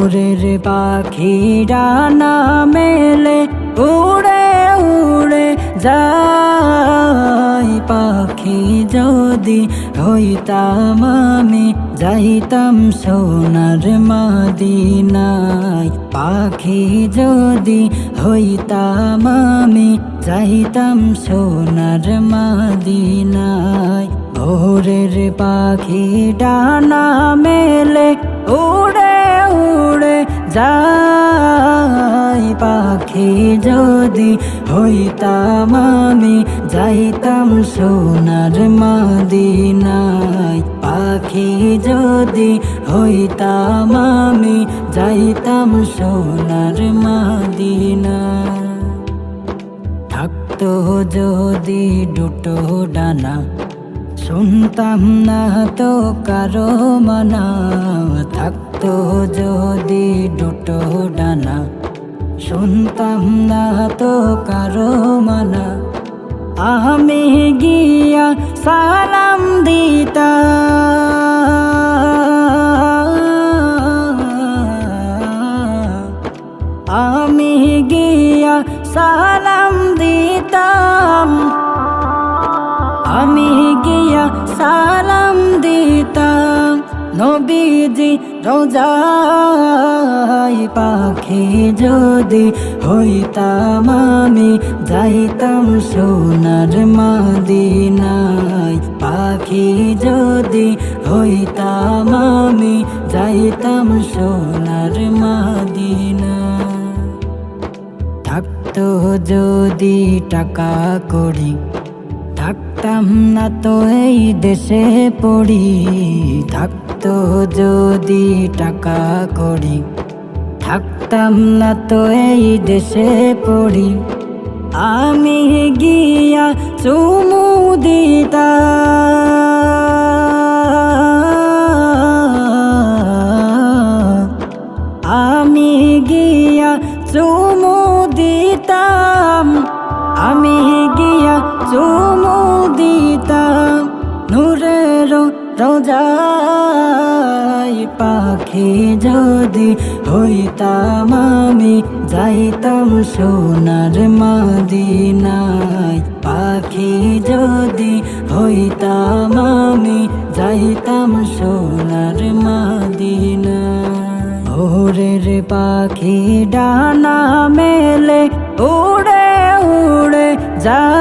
ভোরের পাখি ডানা মেলে উড়ে উড়ে যায়। পাখি যদি হইতাম আমি যাইতাম সোনার মদিনায়। পাখি যদি হইতাম আমি যাইতাম সোনার মদিনায়। ভোরের পাখি ডানা মেলে উড়ে উড়ে যায়। পাখি যদি হইতাম আমি যাইতাম সোনার মদিনায়। পাখি যদি হইতাম আমি যাইতাম সোনার মদিনায়। থাকতো যদি দুটো ডানা শুনতাম না তো কারো মানা। থাকতো যদি দুটো ডানা শুনতাম না তো কারো মানা। আমি গিয়া সালাম দিতাম। আমি গিয়া সালাম দিতাম। আমি গিয়া সালাম দিতাম নবীজি রোজায়। পাখি যদি হইতাম আমি যাইতাম সোনার মদিনায়। পাখি যদি হইতাম আমি যাইতাম সোনার মদিনায়। থাকতো যদি টাকা কড়ি থাকতাম না তো এই দেশে পড়ি। থাকতো যদি টাকা কড়ি থাকতাম না তো এই দেশে পড়ি। আমি গিয়া চুমু দিতাম। আমি গিয়া চুমু দিতাম। আমি গিয়া চুমু দিতাম নূরের রোজায়। পাখি যদি হইতাম আমি যাইতাম সোনার মদিনায়। পাখি যদি হইতাম আমি যাইতাম সোনার মদিনায়। ভোরের পাখি ডানা মেলে উড়ে উড়ে যায়।